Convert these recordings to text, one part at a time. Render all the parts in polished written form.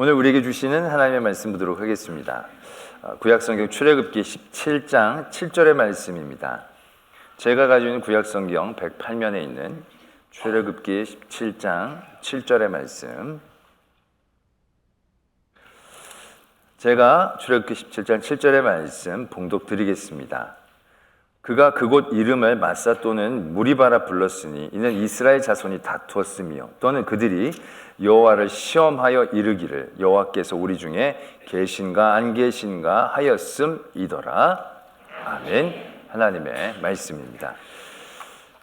오늘 우리에게 주시는 하나님의 말씀 보도록 하겠습니다. 구약성경 출애굽기 17장 7절의 말씀입니다. 제가 가지고 있는 구약성경 108면에 있는 출애굽기 17장 7절의 말씀, 제가 출애굽기 17장 7절의 말씀 봉독 드리겠습니다. 그가 그곳 이름을 마사 또는 무리바라 불렀으니 이는 이스라엘 자손이 다투었으며 또는 그들이 여호와를 시험하여 이르기를 여호와께서 우리 중에 계신가 안 계신가 하였음이더라. 아멘. 하나님의 말씀입니다.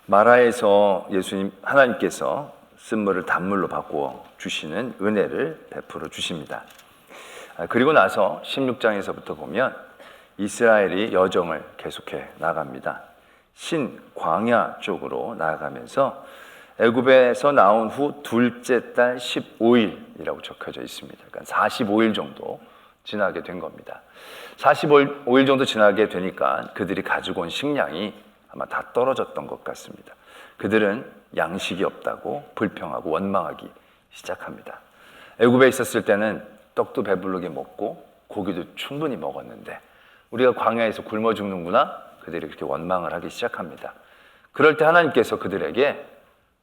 마라에서 예수님 하나님께서 쓴물을 단물로 바꾸어 주시는 은혜를 베풀어 주십니다. 그리고 나서 16장에서부터 보면 이스라엘이 여정을 계속해 나갑니다. 신광야 쪽으로 나아가면서 애굽에서 나온 후 둘째 달 15일이라고 적혀져 있습니다. 그러니까 45일 정도 지나게 된 겁니다. 45일 정도 지나게 되니까 그들이 가지고 온 식량이 아마 다 떨어졌던 것 같습니다. 그들은 양식이 없다고 불평하고 원망하기 시작합니다. 애굽에 있었을 때는 떡도 배부르게 먹고 고기도 충분히 먹었는데 우리가 광야에서 굶어 죽는구나? 그들이 그렇게 원망을 하기 시작합니다. 그럴 때 하나님께서 그들에게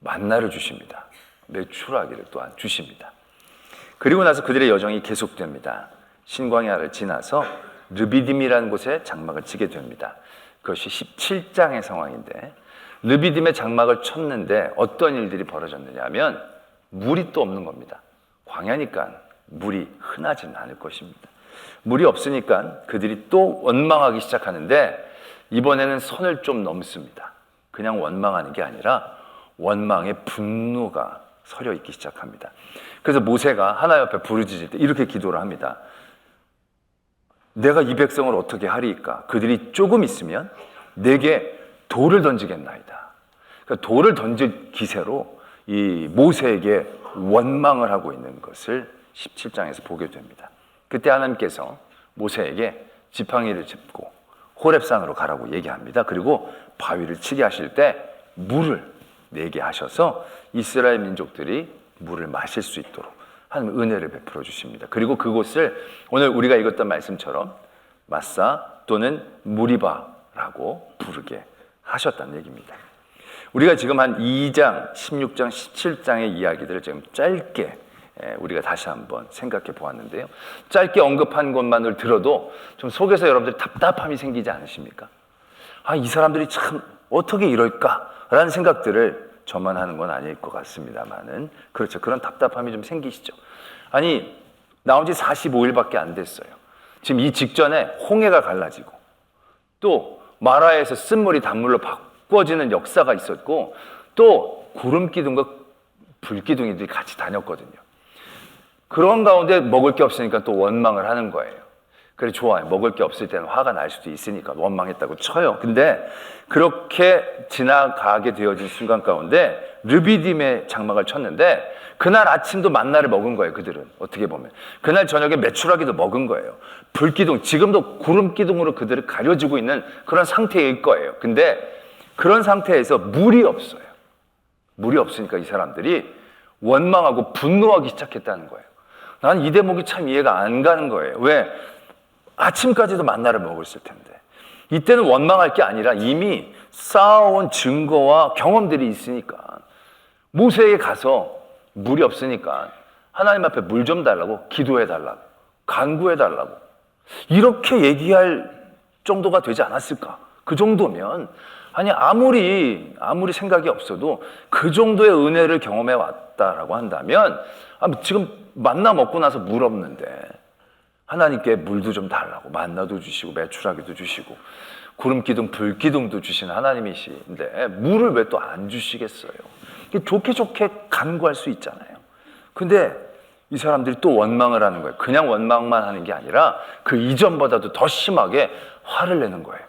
만나를 주십니다. 메추라기를 또한 주십니다. 그리고 나서 그들의 여정이 계속됩니다. 신광야를 지나서 르비딤이라는 곳에 장막을 치게 됩니다. 그것이 17장의 상황인데 르비딤에 장막을 쳤는데 어떤 일들이 벌어졌느냐 하면 물이 또 없는 겁니다. 광야니까 물이 흔하지는 않을 것입니다. 물이 없으니까 그들이 또 원망하기 시작하는데 이번에는 선을 좀 넘습니다. 그냥 원망하는 게 아니라 원망의 분노가 서려 있기 시작합니다. 그래서 모세가 하나님 앞에 부르짖을 때 이렇게 기도를 합니다. 내가 이 백성을 어떻게 하리이까? 그들이 조금 있으면 내게 돌을 던지겠나이다. 그러니까 돌을 던질 기세로 이 모세에게 원망을 하고 있는 것을 17장에서 보게 됩니다. 그때 하나님께서 모세에게 지팡이를 짚고 호렙산으로 가라고 얘기합니다. 그리고 바위를 치게 하실 때 물을 내게 하셔서 이스라엘 민족들이 물을 마실 수 있도록 하나님 은혜를 베풀어 주십니다. 그리고 그곳을 오늘 우리가 읽었던 말씀처럼 마사 또는 무리바라고 부르게 하셨다는 얘기입니다. 우리가 지금 한 2장, 16장, 17장의 이야기들을 지금 짧게 우리가 다시 한번 생각해 보았는데요. 짧게 언급한 것만을 들어도 좀 속에서 여러분들이 답답함이 생기지 않으십니까? 이 사람들이 참 어떻게 이럴까라는 생각들을 저만 하는 건 아닐 것 같습니다만은 그렇죠. 그런 답답함이 좀 생기시죠. 아니, 나온 지 45일밖에 안 됐어요. 지금 이 직전에 홍해가 갈라지고 또 마라에서 쓴물이 단물로 바꿔지는 역사가 있었고 또 구름기둥과 불기둥이들이 같이 다녔거든요. 그런 가운데 먹을 게 없으니까 또 원망을 하는 거예요. 그래, 좋아요. 먹을 게 없을 때는 화가 날 수도 있으니까 원망했다고 쳐요. 근데 그렇게 지나가게 되어진 순간 가운데 르비딤에 장막을 쳤는데 그날 아침도 만나를 먹은 거예요. 그들은 어떻게 보면 그날 저녁에 메추라기도 먹은 거예요. 불기둥, 지금도 구름기둥으로 그들을 가려지고 있는 그런 상태일 거예요. 근데 그런 상태에서 물이 없어요. 물이 없으니까 이 사람들이 원망하고 분노하기 시작했다는 거예요. 난 이 대목이 참 이해가 안 가는 거예요. 왜? 아침까지도 만나를 먹었을 텐데. 이때는 원망할 게 아니라 이미 쌓아온 증거와 경험들이 있으니까 모세에게 가서 물이 없으니까 하나님 앞에 물 좀 달라고 기도해 달라고 간구해 달라고 이렇게 얘기할 정도가 되지 않았을까? 그 정도면 아무리 생각이 없어도 그 정도의 은혜를 경험해 왔다라고 한다면 지금 만나 먹고 나서 물 없는데 하나님께 물도 좀 달라고 만나도 주시고 메추라기도 주시고 구름기둥 불기둥도 주시는 하나님이신데 물을 왜 또 안 주시겠어요? 좋게 간구할 수 있잖아요. 근데 이 사람들이 또 원망을 하는 거예요. 그냥 원망만 하는 게 아니라 그 이전보다도 더 심하게 화를 내는 거예요.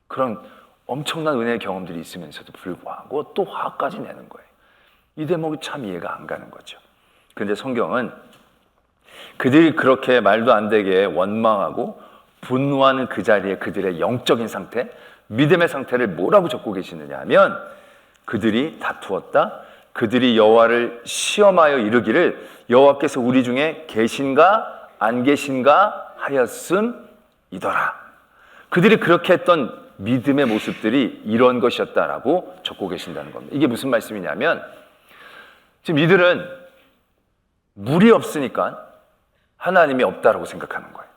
그런 엄청난 은혜의 경험들이 있으면서도 불구하고 또 화까지 내는 거예요. 이 대목이 참 이해가 안 가는 거죠. 그런데 성경은 그들이 그렇게 말도 안 되게 원망하고 분노하는 그 자리에 그들의 영적인 상태, 믿음의 상태를 뭐라고 적고 계시느냐 하면 그들이 다투었다, 그들이 여호와를 시험하여 이르기를 여호와께서 우리 중에 계신가 안 계신가 하였음이더라. 그들이 그렇게 했던 믿음의 모습들이 이런 것이었다라고 적고 계신다는 겁니다. 이게 무슨 말씀이냐면 지금 이들은 물이 없으니까 하나님이 없다라고 생각하는 거예요.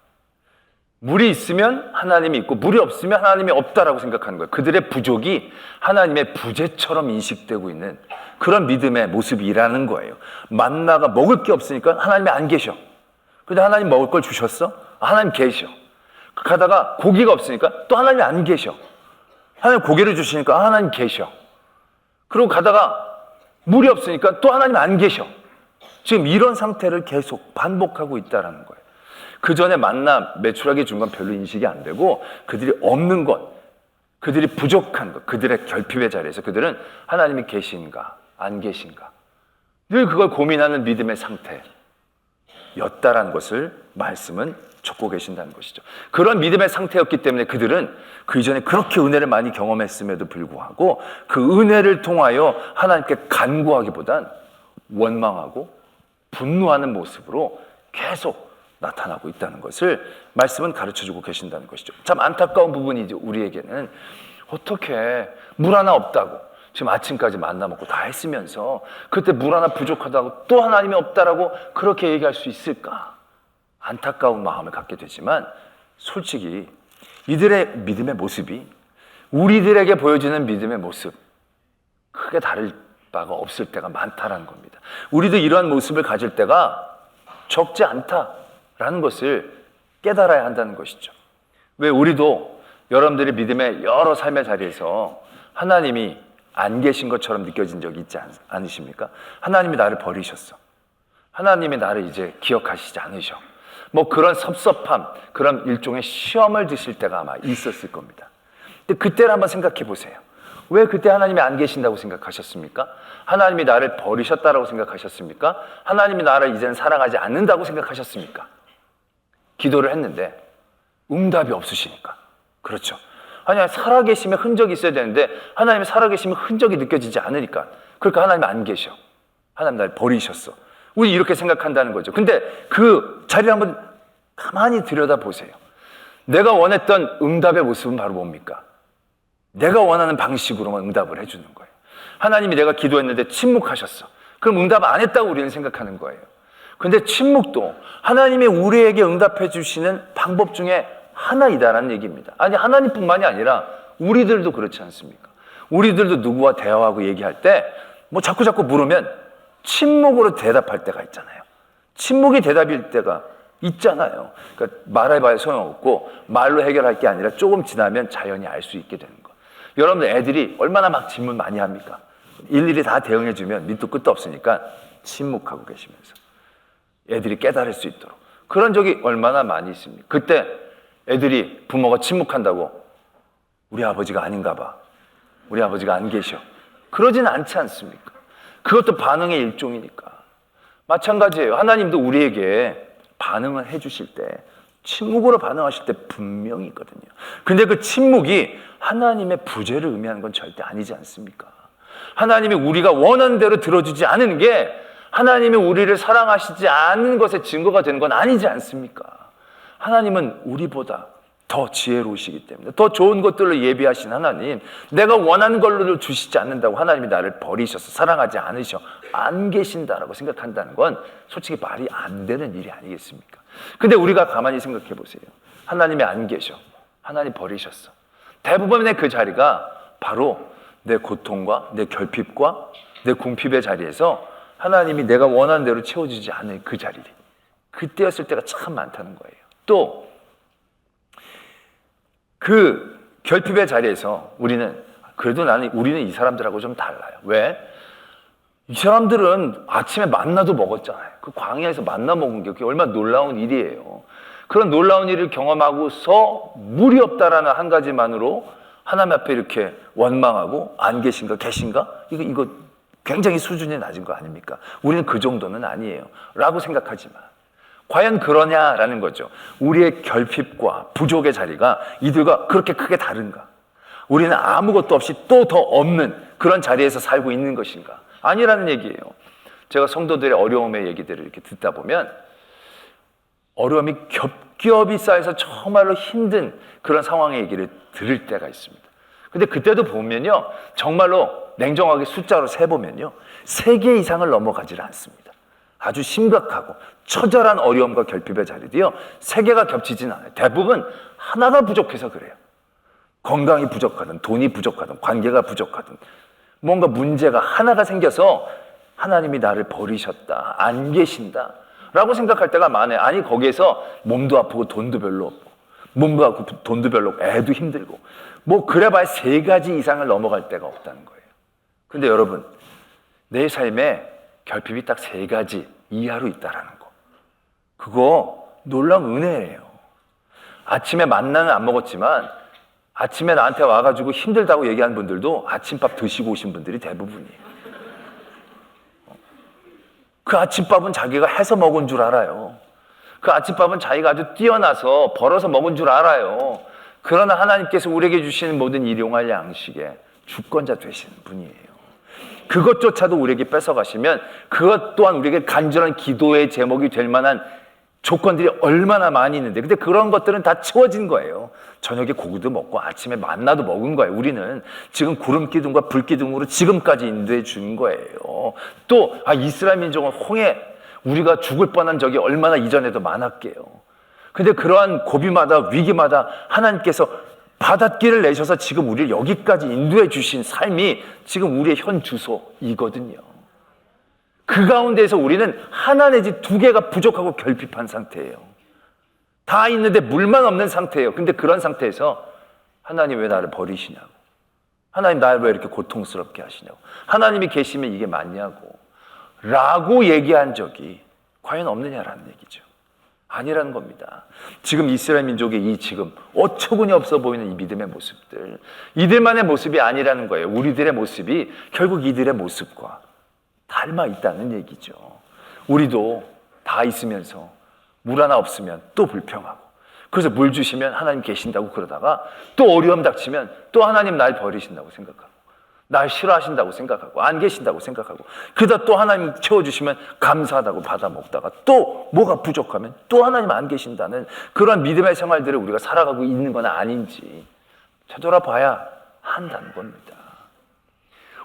물이 있으면 하나님이 있고 물이 없으면 하나님이 없다라고 생각하는 거예요. 그들의 부족이 하나님의 부재처럼 인식되고 있는 그런 믿음의 모습이라는 거예요. 만나가 먹을 게 없으니까 하나님이 안 계셔. 근데 하나님 먹을 걸 주셨어? 하나님 계셔. 가다가 고기가 없으니까 또 하나님이 안 계셔. 하나님 고기를 주시니까 하나님 계셔. 그리고 가다가 물이 없으니까 또 하나님 안 계셔. 지금 이런 상태를 계속 반복하고 있다는 거예요. 그 전에 만나 매출하게 준 건 별로 인식이 안 되고 그들이 없는 것, 그들이 부족한 것, 그들의 결핍의 자리에서 그들은 하나님이 계신가 안 계신가 늘 그걸 고민하는 믿음의 상태였다라는 것을 말씀은 적고 계신다는 것이죠. 그런 믿음의 상태였기 때문에 그들은 그 이전에 그렇게 은혜를 많이 경험했음에도 불구하고 그 은혜를 통하여 하나님께 간구하기보단 원망하고 분노하는 모습으로 계속 나타나고 있다는 것을 말씀은 가르쳐주고 계신다는 것이죠. 참 안타까운 부분이죠. 우리에게는 어떻게 물 하나 없다고 지금 아침까지 만나 먹고 다 했으면서 그때 물 하나 부족하다고 또 하나님이 없다라고 그렇게 얘기할 수 있을까? 안타까운 마음을 갖게 되지만 솔직히 이들의 믿음의 모습이 우리들에게 보여지는 믿음의 모습 크게 다를 바가 없을 때가 많다라는 겁니다. 우리도 이러한 모습을 가질 때가 적지 않다라는 것을 깨달아야 한다는 것이죠. 왜 우리도 여러분들이 믿음의 여러 삶의 자리에서 하나님이 안 계신 것처럼 느껴진 적이 있지 않으십니까? 하나님이 나를 버리셨어. 하나님이 나를 이제 기억하시지 않으셔. 뭐 그런 섭섭함, 그런 일종의 시험을 드실 때가 아마 있었을 겁니다. 근데 그때를 한번 생각해 보세요. 왜 그때 하나님이 안 계신다고 생각하셨습니까? 하나님이 나를 버리셨다라고 생각하셨습니까? 하나님이 나를 이제는 사랑하지 않는다고 생각하셨습니까? 기도를 했는데 응답이 없으시니까. 그렇죠. 아니, 살아계심의 흔적이 있어야 되는데 하나님이 살아계심의 흔적이 느껴지지 않으니까. 그러니까 하나님이 안 계셔. 하나님 나를 버리셨어. 우리 이렇게 생각한다는 거죠. 근데 그 자리를 한번 가만히 들여다보세요. 내가 원했던 응답의 모습은 바로 뭡니까? 내가 원하는 방식으로만 응답을 해주는 거예요. 하나님이 내가 기도했는데 침묵하셨어. 그럼 응답 안 했다고 우리는 생각하는 거예요. 근데 침묵도 하나님이 우리에게 응답해 주시는 방법 중에 하나이다라는 얘기입니다. 아니, 하나님뿐만이 아니라 우리들도 그렇지 않습니까? 우리들도 누구와 대화하고 얘기할 때 뭐 자꾸 물으면 침묵으로 대답할 때가 있잖아요. 침묵이 대답일 때가 있잖아요. 그러니까 말해봐야 소용없고 말로 해결할 게 아니라 조금 지나면 자연히 알 수 있게 되는 거. 여러분들 애들이 얼마나 막 질문 많이 합니까? 일일이 다 대응해주면 밑도 끝도 없으니까 침묵하고 계시면서 애들이 깨달을 수 있도록 그런 적이 얼마나 많이 있습니까? 그때 애들이 부모가 침묵한다고 우리 아버지가 아닌가 봐, 우리 아버지가 안 계셔, 그러지는 않지 않습니까? 그것도 반응의 일종이니까. 마찬가지예요. 하나님도 우리에게 반응을 해주실 때 침묵으로 반응하실 때 분명히 있거든요. 근데 그 침묵이 하나님의 부재를 의미하는 건 절대 아니지 않습니까? 하나님이 우리가 원하는 대로 들어주지 않은 게 하나님이 우리를 사랑하시지 않는 것의 증거가 되는 건 아니지 않습니까? 하나님은 우리보다 더 지혜로우시기 때문에 더 좋은 것들을 예비하신 하나님, 내가 원하는 걸로 주시지 않는다고 하나님이 나를 버리셔서 사랑하지 않으셔 안 계신다라고 생각한다는 건 솔직히 말이 안 되는 일이 아니겠습니까? 근데 우리가 가만히 생각해 보세요. 하나님이 안 계셔, 하나님 버리셨어. 대부분의 그 자리가 바로 내 고통과 내 결핍과 내 궁핍의 자리에서 하나님이 내가 원하는 대로 채워주지 않을 그 자리, 그때였을 때가 참 많다는 거예요. 또 그 결핍의 자리에서 우리는 그래도 우리는 이 사람들하고 좀 달라요. 왜? 이 사람들은 아침에 만나도 먹었잖아요. 그 광야에서 만나 먹은 게 그게 얼마나 놀라운 일이에요. 그런 놀라운 일을 경험하고서 물이 없다라는 한 가지만으로 하나님 앞에 이렇게 원망하고 안 계신가 계신가? 이거 굉장히 수준이 낮은 거 아닙니까? 우리는 그 정도는 아니에요 라고 생각하지만 과연 그러냐라는 거죠. 우리의 결핍과 부족의 자리가 이들과 그렇게 크게 다른가? 우리는 아무것도 없이 또 더 없는 그런 자리에서 살고 있는 것인가? 아니라는 얘기예요. 제가 성도들의 어려움의 얘기들을 이렇게 듣다 보면 어려움이 겹겹이 쌓여서 정말로 힘든 그런 상황의 얘기를 들을 때가 있습니다. 근데 그때도 보면요, 정말로 냉정하게 숫자로 세보면요, 3개 이상을 넘어가질 않습니다. 아주 심각하고 처절한 어려움과 결핍의 자리도요, 3개가 겹치진 않아요. 대부분 하나가 부족해서 그래요. 건강이 부족하든 돈이 부족하든 관계가 부족하든 뭔가 문제가 하나가 생겨서 하나님이 나를 버리셨다, 안 계신다 라고 생각할 때가 많아요. 아니, 거기에서 몸도 아프고 돈도 별로 없고, 몸도 아프고 돈도 별로 없고, 애도 힘들고, 뭐 그래봐야 3가지 이상을 넘어갈 때가 없다는 거예요. 근데 여러분, 내 삶에 결핍이 딱 3가지 이하로 있다라는 거, 그거 놀라운 은혜예요. 아침에 만나는 안 먹었지만 아침에 나한테 와가지고 힘들다고 얘기하는 분들도 아침밥 드시고 오신 분들이 대부분이에요. 그 아침밥은 자기가 해서 먹은 줄 알아요. 그 아침밥은 자기가 아주 뛰어나서 벌어서 먹은 줄 알아요. 그러나 하나님께서 우리에게 주시는 모든 일용할 양식의 주권자 되시는 분이에요. 그것조차도 우리에게 뺏어가시면 그것 또한 우리에게 간절한 기도의 제목이 될 만한 조건들이 얼마나 많이 있는데, 근데 그런 것들은 다 채워진 거예요. 저녁에 고기도 먹고 아침에 만나도 먹은 거예요. 우리는 지금 구름 기둥과 불 기둥으로 지금까지 인도해 준 거예요. 또 이스라엘 민족은 홍해, 우리가 죽을 뻔한 적이 얼마나 이전에도 많았게요. 근데 그러한 고비마다 위기마다 하나님께서 바닷길을 내셔서 지금 우리를 여기까지 인도해 주신 삶이 지금 우리의 현 주소이거든요. 그 가운데에서 우리는 하나 내지 2개가 부족하고 결핍한 상태예요. 다 있는데 물만 없는 상태예요. 근데 그런 상태에서 하나님 왜 나를 버리시냐고, 하나님 나를 왜 이렇게 고통스럽게 하시냐고, 하나님이 계시면 이게 맞냐고 라고 얘기한 적이 과연 없느냐라는 얘기죠. 아니라는 겁니다. 지금 이스라엘 민족의 이 지금 어처구니 없어 보이는 이 믿음의 모습들, 이들만의 모습이 아니라는 거예요. 우리들의 모습이 결국 이들의 모습과 닮아 있다는 얘기죠. 우리도 다 있으면서 물 하나 없으면 또 불평하고, 그래서 물 주시면 하나님 계신다고 그러다가 또 어려움 닥치면 또 하나님 날 버리신다고 생각하고, 날 싫어하신다고 생각하고, 안 계신다고 생각하고, 그러다 또 하나님 채워주시면 감사하다고 받아 먹다가 또 뭐가 부족하면 또 하나님 안 계신다는 그런 믿음의 생활들을 우리가 살아가고 있는 건 아닌지 되돌아봐야 한다는 겁니다.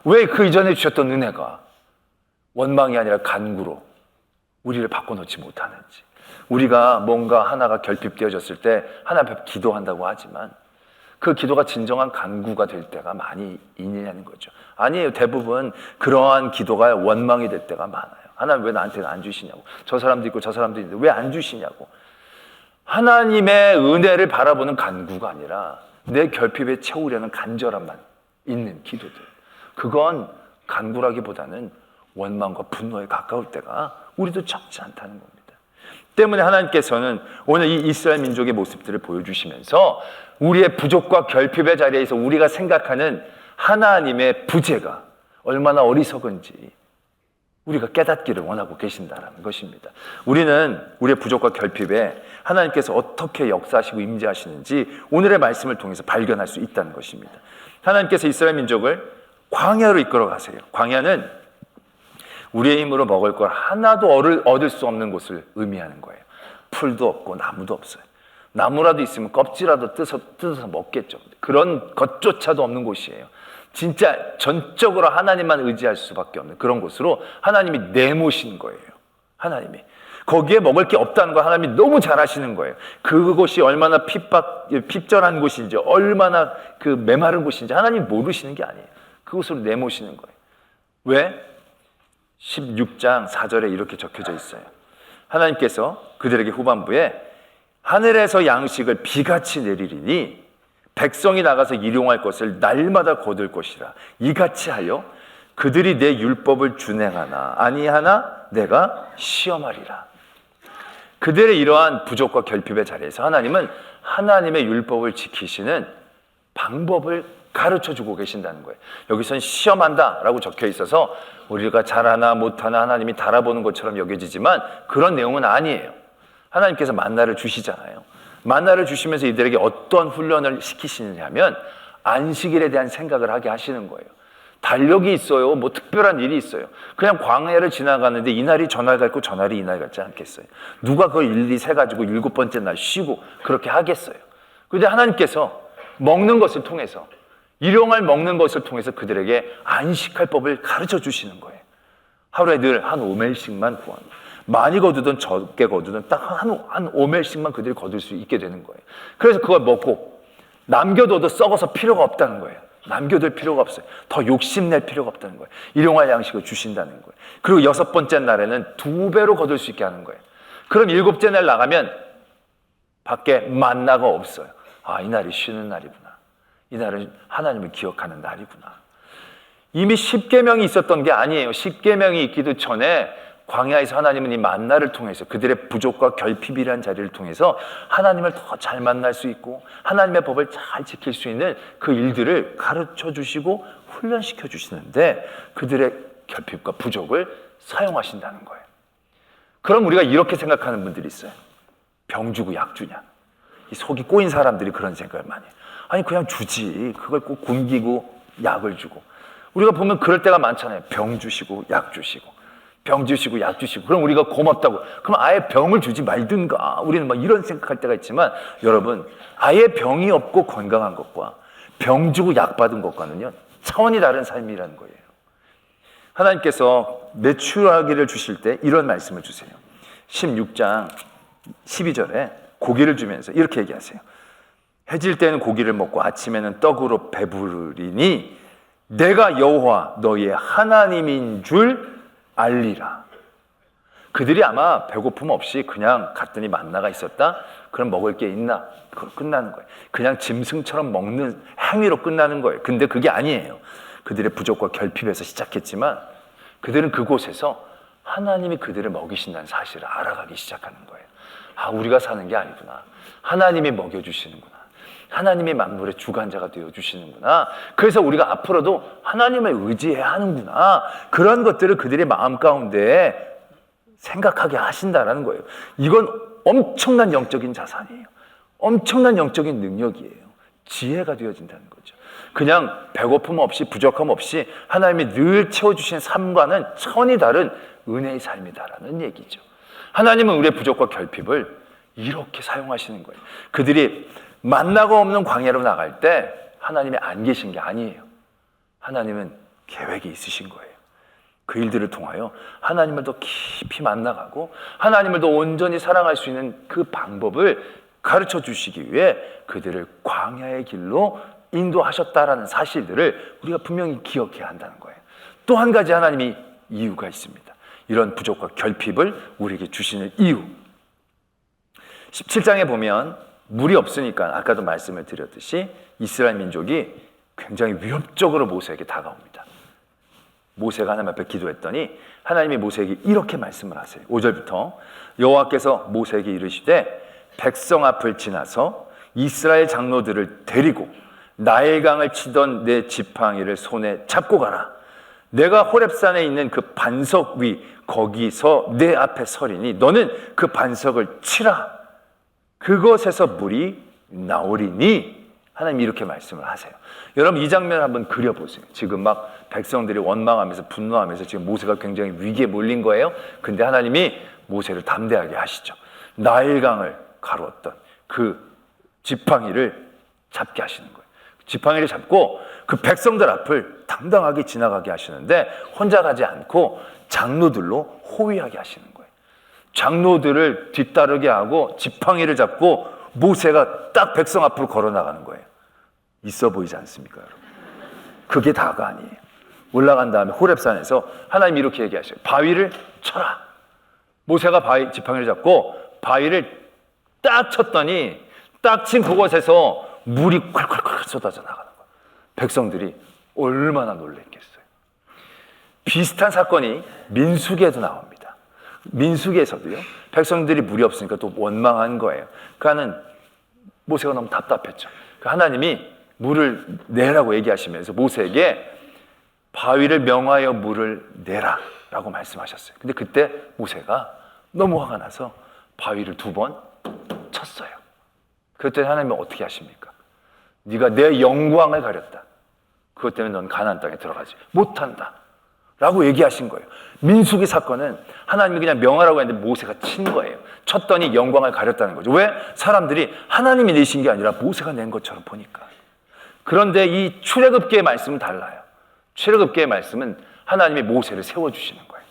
왜 그 이전에 주셨던 은혜가 원망이 아니라 간구로 우리를 바꿔놓지 못하는지, 우리가 뭔가 하나가 결핍되어졌을 때 하나님 앞에 기도한다고 하지만 그 기도가 진정한 간구가 될 때가 많이 있느냐는 거죠. 아니에요. 대부분 그러한 기도가 원망이 될 때가 많아요. 하나님 왜 나한테는 안 주시냐고, 저 사람도 있고 저 사람도 있는데 왜 안 주시냐고. 하나님의 은혜를 바라보는 간구가 아니라 내 결핍에 채우려는 간절함만 있는 기도들, 그건 간구라기보다는 원망과 분노에 가까울 때가 우리도 적지 않다는 겁니다. 때문에 하나님께서는 오늘 이 이스라엘 민족의 모습들을 보여주시면서 우리의 부족과 결핍의 자리에서 우리가 생각하는 하나님의 부재가 얼마나 어리석은지 우리가 깨닫기를 원하고 계신다는 것입니다. 우리는 우리의 부족과 결핍에 하나님께서 어떻게 역사하시고 임재하시는지 오늘의 말씀을 통해서 발견할 수 있다는 것입니다. 하나님께서 이스라엘 민족을 광야로 이끌어 가세요. 광야는 우리의 힘으로 먹을 걸 하나도 얻을 수 없는 곳을 의미하는 거예요. 풀도 없고 나무도 없어요. 나무라도 있으면 껍질이라도 뜯어서 먹겠죠. 그런 것조차도 없는 곳이에요. 진짜 전적으로 하나님만 의지할 수밖에 없는 그런 곳으로 하나님이 내모신 거예요. 하나님이 거기에 먹을 게 없다는 걸 하나님이 너무 잘 아시는 거예요. 그곳이 얼마나 핍절한 곳인지, 얼마나 그 메마른 곳인지 하나님이 모르시는 게 아니에요. 그곳으로 내모시는 거예요. 왜? 16장 4절에 이렇게 적혀져 있어요. 하나님께서 그들에게 후반부에 하늘에서 양식을 비같이 내리리니 백성이 나가서 일용할 것을 날마다 거둘 것이라. 이같이 하여 그들이 내 율법을 준행하나 아니하나 내가 시험하리라. 그들의 이러한 부족과 결핍의 자리에서 하나님은 하나님의 율법을 지키시는 방법을 가르쳐주고 계신다는 거예요. 여기서는 시험한다라고 적혀 있어서 우리가 잘하나 못하나 하나님이 달아보는 것처럼 여겨지지만 그런 내용은 아니에요. 하나님께서 만나를 주시잖아요. 만나를 주시면서 이들에게 어떤 훈련을 시키시느냐면 안식일에 대한 생각을 하게 하시는 거예요. 달력이 있어요? 뭐 특별한 일이 있어요? 그냥 광야를 지나가는데 이날이 전날 같고 전날이 이날 같지 않겠어요? 누가 그걸 일일이 세가지고 7번째 날 쉬고 그렇게 하겠어요? 그런데 하나님께서 먹는 것을 통해서, 일용할 먹는 것을 통해서 그들에게 안식할 법을 가르쳐 주시는 거예요. 하루에 늘 한 오멜씩만 구합니다. 많이 거두든 적게 거두든 딱 한 오멜씩만 그들이 거둘 수 있게 되는 거예요. 그래서 그걸 먹고 남겨둬도 썩어서 필요가 없다는 거예요. 남겨둘 필요가 없어요. 더 욕심낼 필요가 없다는 거예요. 일용할 양식을 주신다는 거예요. 그리고 6번째 날에는 2배로 거둘 수 있게 하는 거예요. 그럼 7째 날 나가면 밖에 만나가 없어요. 아, 이 날이 쉬는 날이구나. 이 날은 하나님을 기억하는 날이구나. 이미 십계명이 있었던 게 아니에요. 십계명이 있기도 전에 광야에서 하나님은 이 만나를 통해서, 그들의 부족과 결핍이라는 자리를 통해서 하나님을 더 잘 만날 수 있고 하나님의 법을 잘 지킬 수 있는 그 일들을 가르쳐 주시고 훈련시켜 주시는데, 그들의 결핍과 부족을 사용하신다는 거예요. 그럼 우리가 이렇게 생각하는 분들이 있어요. 병 주고 약 주냐. 이 속이 꼬인 사람들이 그런 생각을 많이 해요. 아니, 그냥 주지. 그걸 꼭 굶기고 약을 주고. 우리가 보면 그럴 때가 많잖아요. 병 주시고 약 주시고 병 주시고 약 주시고. 그럼 우리가 고맙다고, 그럼 아예 병을 주지 말든가. 우리는 막 이런 생각할 때가 있지만, 여러분, 아예 병이 없고 건강한 것과 병 주고 약 받은 것과는요, 차원이 다른 삶이라는 거예요. 하나님께서 메추라기를 주실 때 이런 말씀을 주세요. 16장 12절에 고기를 주면서 이렇게 얘기하세요. 해질 때는 고기를 먹고 아침에는 떡으로 배부르리니 내가 여호와 너희의 하나님인 줄 알리라. 그들이 아마 배고픔 없이 그냥 갔더니 만나가 있었다? 그럼 먹을 게 있나? 그걸 끝나는 거예요. 그냥 짐승처럼 먹는 행위로 끝나는 거예요. 근데 그게 아니에요. 그들의 부족과 결핍에서 시작했지만 그들은 그곳에서 하나님이 그들을 먹이신다는 사실을 알아가기 시작하는 거예요. 아, 우리가 사는 게 아니구나. 하나님이 먹여주시는구나. 하나님이 만물의 주관자가 되어주시는구나. 그래서 우리가 앞으로도 하나님을 의지해야 하는구나. 그런 것들을 그들의 마음 가운데 생각하게 하신다라는 거예요. 이건 엄청난 영적인 자산이에요. 엄청난 영적인 능력이에요. 지혜가 되어진다는 거죠. 그냥 배고픔 없이 부족함 없이 하나님이 늘 채워주신 삶과는 차원이 다른 은혜의 삶이다라는 얘기죠. 하나님은 우리의 부족과 결핍을 이렇게 사용하시는 거예요. 그들이 만나가 없는 광야로 나갈 때 하나님이 안 계신 게 아니에요. 하나님은 계획이 있으신 거예요. 그 일들을 통하여 하나님을 더 깊이 만나가고 하나님을 더 온전히 사랑할 수 있는 그 방법을 가르쳐 주시기 위해 그들을 광야의 길로 인도하셨다라는 사실들을 우리가 분명히 기억해야 한다는 거예요. 또 한 가지 하나님이 이유가 있습니다. 이런 부족과 결핍을 우리에게 주시는 이유. 17장에 보면 물이 없으니까 아까도 말씀을 드렸듯이 이스라엘 민족이 굉장히 위협적으로 모세에게 다가옵니다. 모세가 하나님 앞에 기도했더니 하나님이 모세에게 이렇게 말씀을 하세요. 5절부터 여호와께서 모세에게 이르시되 백성 앞을 지나서 이스라엘 장로들을 데리고 나일강을 치던 내 지팡이를 손에 잡고 가라. 내가 호렙산에 있는 그 반석 위 거기서 내 앞에 서리니 너는 그 반석을 치라. 그것에서 물이 나오리니. 하나님이 이렇게 말씀을 하세요. 여러분, 이 장면을 한번 그려보세요. 지금 막 백성들이 원망하면서 분노하면서 지금 모세가 굉장히 위기에 몰린 거예요. 근데 하나님이 모세를 담대하게 하시죠. 나일강을 가루었던 그 지팡이를 잡게 하시는 거예요. 지팡이를 잡고 그 백성들 앞을 당당하게 지나가게 하시는데 혼자 가지 않고 장로들로 호위하게 하시는 거예요. 장로들을 뒤따르게 하고 지팡이를 잡고 모세가 딱 백성 앞으로 걸어 나가는 거예요. 있어 보이지 않습니까, 여러분? 그게 다가 아니에요. 올라간 다음에 호렙산에서 하나님이 이렇게 얘기하셔요. 바위를 쳐라. 모세가 지팡이를 잡고 바위를 딱 쳤더니 딱 친 그곳에서 물이 콸콸콸 쏟아져 나가는 거예요. 백성들이 얼마나 놀랬겠어요. 비슷한 사건이 민수기에도 나옵니다. 민수기에서도요, 백성들이 물이 없으니까 또 원망한 거예요. 그러니까는 모세가 너무 답답했죠. 하나님이 물을 내라고 얘기하시면서 모세에게 바위를 명하여 물을 내라 라고 말씀하셨어요. 근데 그때 모세가 너무 화가 나서 바위를 2번 쳤어요. 그때 하나님은 어떻게 하십니까? 네가 내 영광을 가렸다. 그것 때문에 넌 가나안 땅에 들어가지 못한다 라고 얘기하신 거예요. 민수기 사건은 하나님이 그냥 명하라고 했는데 모세가 친 거예요. 쳤더니 영광을 가렸다는 거죠. 왜? 사람들이 하나님이 내신 게 아니라 모세가 낸 것처럼 보니까. 그런데 이 출애굽기의 말씀은 달라요. 출애굽기의 말씀은 하나님이 모세를 세워주시는 거예요.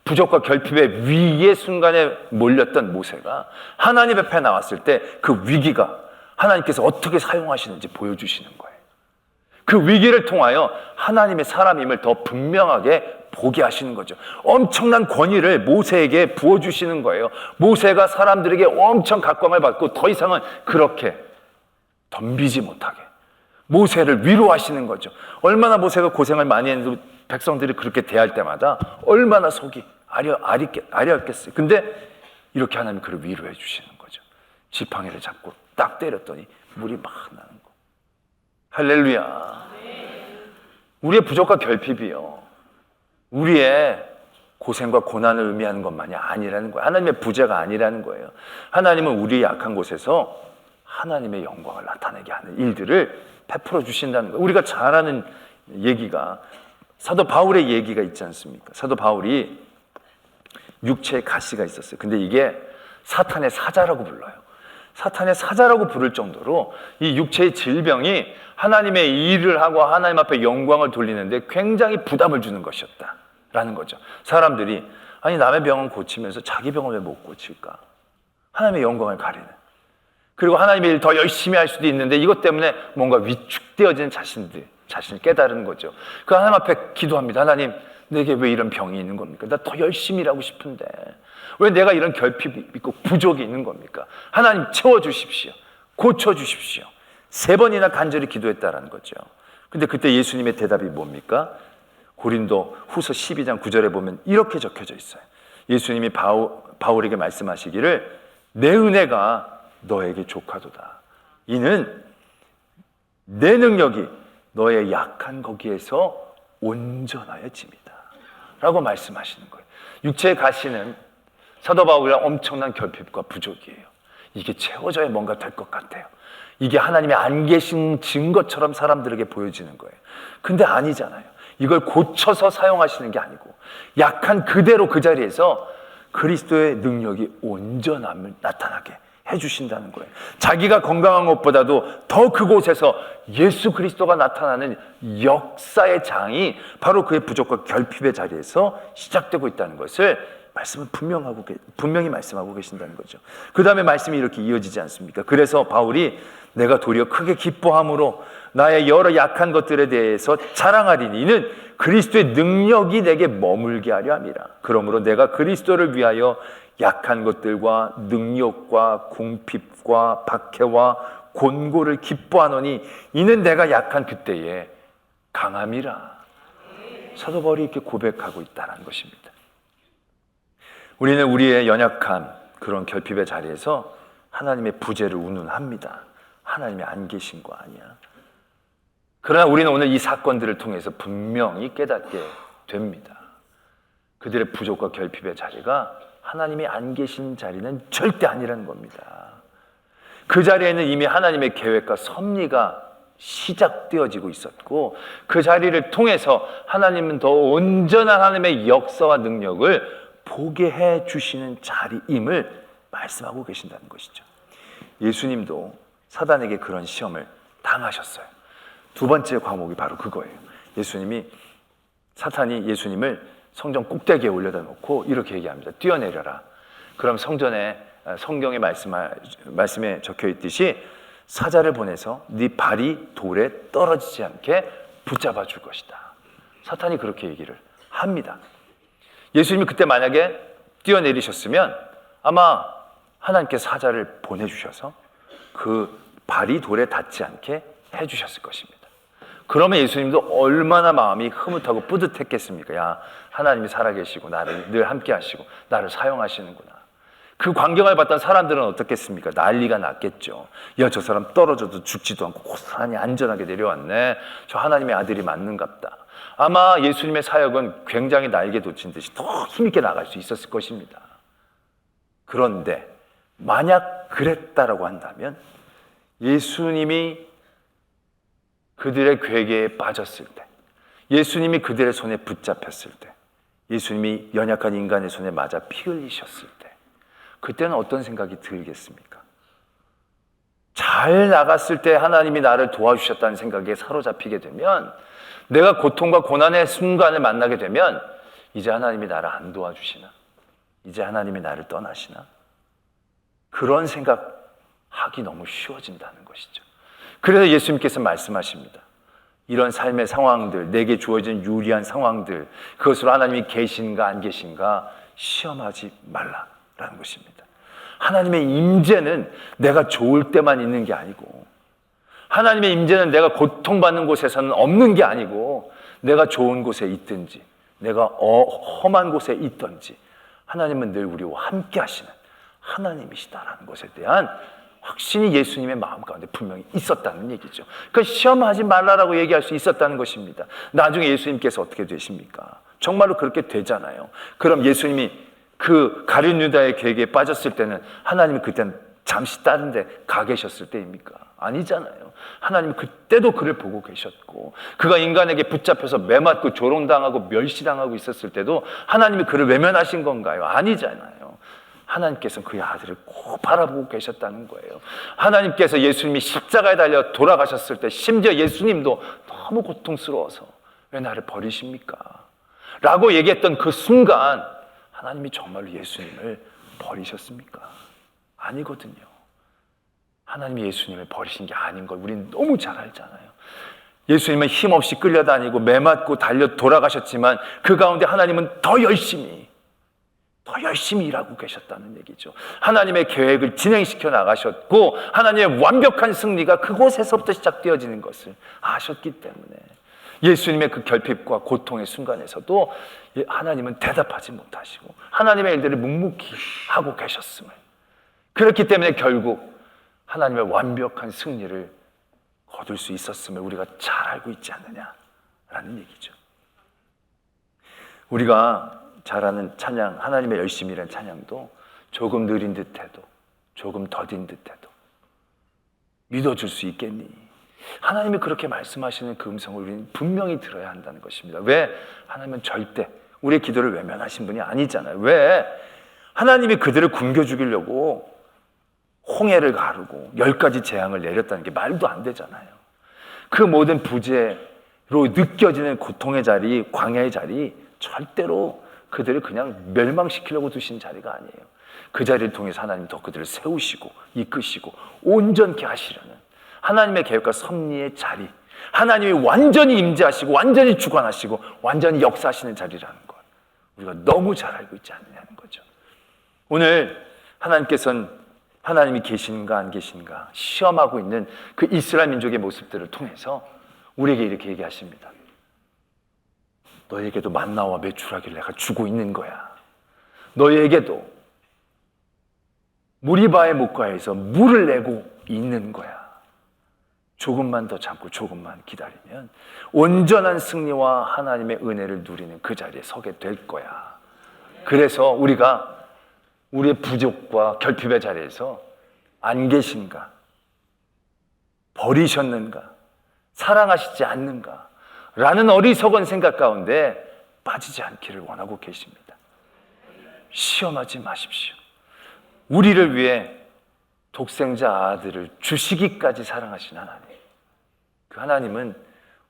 부족과 결핍의 위기의 순간에 몰렸던 모세가 하나님 앞에 나왔을 때 그 위기가 하나님께서 어떻게 사용하시는지 보여주시는 거예요. 그 위기를 통하여 하나님의 사람임을 더 분명하게 보게 하시는 거죠. 엄청난 권위를 모세에게 부어주시는 거예요. 모세가 사람들에게 엄청 각광을 받고 더 이상은 그렇게 덤비지 못하게 모세를 위로하시는 거죠. 얼마나 모세가 고생을 많이 했는데 백성들이 그렇게 대할 때마다 얼마나 속이 아렸겠어요. 근데 이렇게 하나님 그를 위로해 주시는 거죠. 지팡이를 잡고 딱 때렸더니 물이 막 나는 거. 할렐루야. 우리의 부족과 결핍이요, 우리의 고생과 고난을 의미하는 것만이 아니라는 거예요. 하나님의 부재가 아니라는 거예요. 하나님은 우리의 약한 곳에서 하나님의 영광을 나타내게 하는 일들을 베풀어 주신다는 거예요. 우리가 잘 아는 얘기가 사도 바울의 얘기가 있지 않습니까? 사도 바울이 육체의 가시가 있었어요. 근데 이게 사탄의 사자라고 불러요. 사탄의 사자라고 부를 정도로 이 육체의 질병이 하나님의 일을 하고 하나님 앞에 영광을 돌리는데 굉장히 부담을 주는 것이었다라는 거죠. 사람들이 아니 남의 병은 고치면서 자기 병은 왜 못 고칠까? 하나님의 영광을 가리는. 그리고 하나님의 일 더 열심히 할 수도 있는데 이것 때문에 뭔가 위축되어지는 자신을 깨달은 거죠. 그 하나님 앞에 기도합니다. 하나님, 내게 왜 이런 병이 있는 겁니까? 나 더 열심히 일하고 싶은데 왜 내가 이런 결핍이 있고 부족이 있는 겁니까? 하나님 채워주십시오. 고쳐주십시오. 3번이나 간절히 기도했다라는 거죠. 근데 그때 예수님의 대답이 뭡니까? 고린도 후서 12장 9절에 보면 이렇게 적혀져 있어요. 예수님이 바울에게 말씀하시기를 내 은혜가 너에게 족하도다. 이는 내 능력이 너의 약한 거기에서 온전하여집니다 라고 말씀하시는 거예요. 육체의 가시는 사도 바울이랑 엄청난 결핍과 부족이에요. 이게 채워져야 뭔가 될 것 같아요. 이게 하나님이 안 계신 증거처럼 사람들에게 보여지는 거예요. 근데 아니잖아요. 이걸 고쳐서 사용하시는 게 아니고 약한 그대로 그 자리에서 그리스도의 능력이 온전함을 나타나게 해주신다는 거예요. 자기가 건강한 것보다도 더 그곳에서 예수 그리스도가 나타나는 역사의 장이 바로 그의 부족과 결핍의 자리에서 시작되고 있다는 것을 말씀은 분명히 말씀하고 계신다는 거죠. 그 다음에 말씀이 이렇게 이어지지 않습니까? 그래서 바울이 내가 도리어 크게 기뻐함으로 나의 여러 약한 것들에 대해서 자랑하리니 이는 그리스도의 능력이 내게 머물게 하려 함이라. 그러므로 내가 그리스도를 위하여 약한 것들과 능력과 궁핍과 박해와 곤고를 기뻐하노니 이는 내가 약한 그때에 강함이라. 사도 바울이 이렇게 고백하고 있다는 것입니다. 우리는 우리의 연약한 그런 결핍의 자리에서 하나님의 부재를 운운합니다. 하나님이 안 계신 거 아니야. 그러나 우리는 오늘 이 사건들을 통해서 분명히 깨닫게 됩니다. 그들의 부족과 결핍의 자리가 하나님이 안 계신 자리는 절대 아니라는 겁니다. 그 자리에는 이미 하나님의 계획과 섭리가 시작되어지고 있었고 그 자리를 통해서 하나님은 더 온전한 하나님의 역사와 능력을 보게 해 주시는 자리임을 말씀하고 계신다는 것이죠. 예수님도 사단에게 그런 시험을 당하셨어요. 2번째 과목이 바로 그거예요. 사탄이 예수님을 성전 꼭대기에 올려다 놓고 이렇게 얘기합니다. 뛰어내려라. 그럼 성경의 말씀에 적혀 있듯이 사자를 보내서 네 발이 돌에 떨어지지 않게 붙잡아 줄 것이다. 사탄이 그렇게 얘기를 합니다. 예수님이 그때 만약에 뛰어내리셨으면 아마 하나님께서 사자를 보내주셔서 그 발이 돌에 닿지 않게 해주셨을 것입니다. 그러면 예수님도 얼마나 마음이 흐뭇하고 뿌듯했겠습니까? 야, 하나님이 살아계시고 나를 늘 함께 하시고 나를 사용하시는구나. 그 광경을 봤던 사람들은 어떻겠습니까? 난리가 났겠죠. 야, 저 사람 떨어져도 죽지도 않고 고스란히 안전하게 내려왔네. 저 하나님의 아들이 맞는갑다. 아마 예수님의 사역은 굉장히 날개 돋친 듯이 더 힘있게 나갈 수 있었을 것입니다. 그런데 만약 그랬다라고 한다면 예수님이 그들의 괴계에 빠졌을 때, 예수님이 그들의 손에 붙잡혔을 때, 예수님이 연약한 인간의 손에 맞아 피 흘리셨을 때, 그때는 어떤 생각이 들겠습니까? 잘 나갔을 때 하나님이 나를 도와주셨다는 생각에 사로잡히게 되면, 내가 고통과 고난의 순간을 만나게 되면 이제 하나님이 나를 안 도와주시나? 이제 하나님이 나를 떠나시나? 그런 생각하기 너무 쉬워진다는 것이죠. 그래서 예수님께서 말씀하십니다. 이런 삶의 상황들, 내게 주어진 유리한 상황들, 그것으로 하나님이 계신가 안 계신가 시험하지 말라라는 것입니다. 하나님의 임재는 내가 좋을 때만 있는 게 아니고, 하나님의 임재는 내가 고통받는 곳에서는 없는 게 아니고, 내가 좋은 곳에 있든지 내가 험한 곳에 있든지 하나님은 늘 우리와 함께 하시는 하나님이시다라는 것에 대한 확신이 예수님의 마음 가운데 분명히 있었다는 얘기죠. 그러니까 시험하지 말라라고 얘기할 수 있었다는 것입니다. 나중에 예수님께서 어떻게 되십니까? 정말로 그렇게 되잖아요. 그럼 예수님이 그 가룟 유다의 계획에 빠졌을 때는 하나님이 그때는 잠시 다른 데 가 계셨을 때입니까? 아니잖아요. 하나님은 그때도 그를 보고 계셨고, 그가 인간에게 붙잡혀서 매맞고 조롱당하고 멸시당하고 있었을 때도 하나님이 그를 외면하신 건가요? 아니잖아요. 하나님께서는 그의 아들을 꼭 바라보고 계셨다는 거예요. 하나님께서 예수님이 십자가에 달려 돌아가셨을 때 심지어 예수님도 너무 고통스러워서 왜 나를 버리십니까? 라고 얘기했던 그 순간 하나님이 정말로 예수님을 버리셨습니까? 아니거든요. 하나님이 예수님을 버리신 게 아닌 걸 우리는 너무 잘 알잖아요. 예수님은 힘없이 끌려다니고 매맞고 달려 돌아가셨지만 그 가운데 하나님은 더 열심히 일하고 계셨다는 얘기죠. 하나님의 계획을 진행시켜 나가셨고, 하나님의 완벽한 승리가 그곳에서부터 시작되어지는 것을 아셨기 때문에 예수님의 그 결핍과 고통의 순간에서도 하나님은 대답하지 못하시고 하나님의 일들을 묵묵히 하고 계셨음을, 그렇기 때문에 결국 하나님의 완벽한 승리를 거둘 수 있었음을 우리가 잘 알고 있지 않느냐라는 얘기죠. 우리가 잘 아는 찬양, 하나님의 열심이라는 찬양도 조금 느린 듯해도, 조금 더딘 듯해도 믿어줄 수 있겠니? 하나님이 그렇게 말씀하시는 그 음성을 우리는 분명히 들어야 한다는 것입니다. 왜? 하나님은 절대 우리의 기도를 외면하신 분이 아니잖아요. 왜? 하나님이 그들을 굶겨 죽이려고 홍해를 가르고 10가지 재앙을 내렸다는 게 말도 안 되잖아요. 그 모든 부재로 느껴지는 고통의 자리, 광야의 자리, 절대로 그들을 그냥 멸망시키려고 두신 자리가 아니에요. 그 자리를 통해서 하나님 더 그들을 세우시고 이끄시고 온전케 하시려는 하나님의 계획과 섭리의 자리, 하나님이 완전히 임재하시고 완전히 주관하시고 완전히 역사하시는 자리라는 것, 우리가 너무 잘 알고 있지 않느냐는 거죠. 오늘 하나님께서는 하나님이 계신가 안 계신가 시험하고 있는 그 이스라엘 민족의 모습들을 통해서 우리에게 이렇게 얘기하십니다. 너에게도 만나와 메추라기를 내가 주고 있는 거야. 너에게도 무리바의 목가에서 물을 내고 있는 거야. 조금만 더 참고 조금만 기다리면 온전한 승리와 하나님의 은혜를 누리는 그 자리에 서게 될 거야. 그래서 우리가 우리의 부족과 결핍의 자리에서 안 계신가, 버리셨는가, 사랑하시지 않는가 라는 어리석은 생각 가운데 빠지지 않기를 원하고 계십니다. 시험하지 마십시오. 우리를 위해 독생자 아들을 주시기까지 사랑하신 하나님, 그 하나님은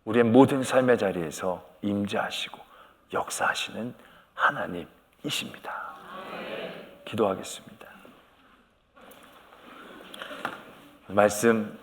우리의 모든 삶의 자리에서 임재하시고 역사하시는 하나님이십니다. 기도하겠습니다. 말씀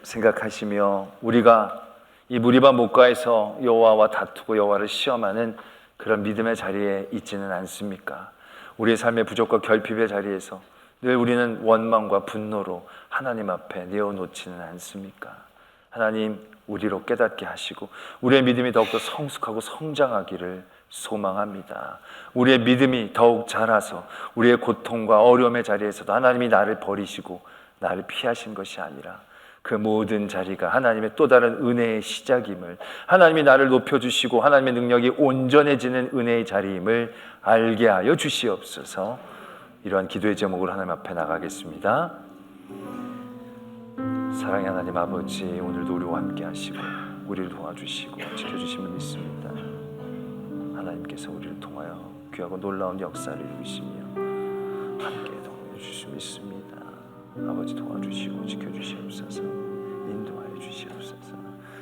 생각하시며 우리가 이 무리바 목가에서 여호와와 다투고 여호와를 시험하는 그런 믿음의 자리에 있지는 않습니까? 우리의 삶의 부족과 결핍의 자리에서 늘 우리는 원망과 분노로 하나님 앞에 내어놓지는 않습니까? 하나님, 우리로 깨닫게 하시고 우리의 믿음이 더욱더 성숙하고 성장하기를 소망합니다. 우리의 믿음이 더욱 자라서 우리의 고통과 어려움의 자리에서도 하나님이 나를 버리시고 나를 피하신 것이 아니라 그 모든 자리가 하나님의 또 다른 은혜의 시작임을, 하나님이 나를 높여주시고 하나님의 능력이 온전해지는 은혜의 자리임을 알게 하여 주시옵소서. 이러한 기도의 제목으로 하나님 앞에 나가겠습니다. 사랑의 하나님 아버지, 오늘도 우리와 함께 하시고 우리를 도와주시고 지켜주심을 믿습니다. 하나님께서 우리를 통하여 귀하고 놀라운 역사를 이루시며 함께 도와주실 수 믿습니다. 아버지 도와주시고 지켜주시옵소서. 인도하여 주시옵소서.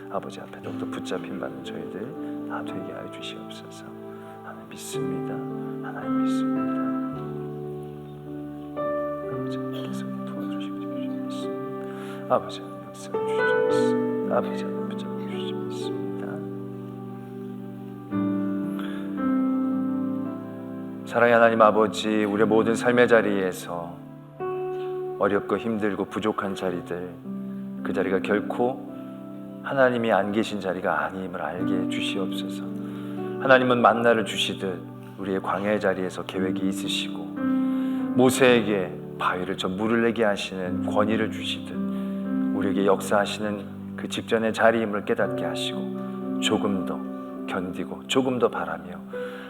아버지 앞에 더욱더 붙잡힘 받는 저희들 다 되게 하여 주시옵소서. 하나님 믿습니다. 하나님 믿습니다. 아버지께서 도와주시고 주시옵소서. 아버지 역사해 주시옵소서. 아버지 붙잡아 주시옵소서. 사랑의 하나님 아버지, 우리의 모든 삶의 자리에서 어렵고 힘들고 부족한 자리들, 그 자리가 결코 하나님이 안 계신 자리가 아님을 알게 해 주시옵소서. 하나님은 만나를 주시듯 우리의 광야의 자리에서 계획이 있으시고 모세에게 바위를 저 물을 내게 하시는 권위를 주시듯 우리에게 역사하시는 그 직전의 자리임을 깨닫게 하시고 조금 더 견디고 조금 더 바라며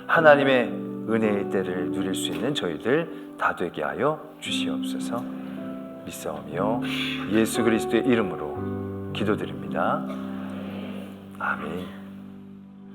하나님의 은혜의 때를 누릴 수 있는 저희들 다 되게 하여 주시옵소서. 믿사오며 예수 그리스도의 이름으로 기도드립니다. 아멘.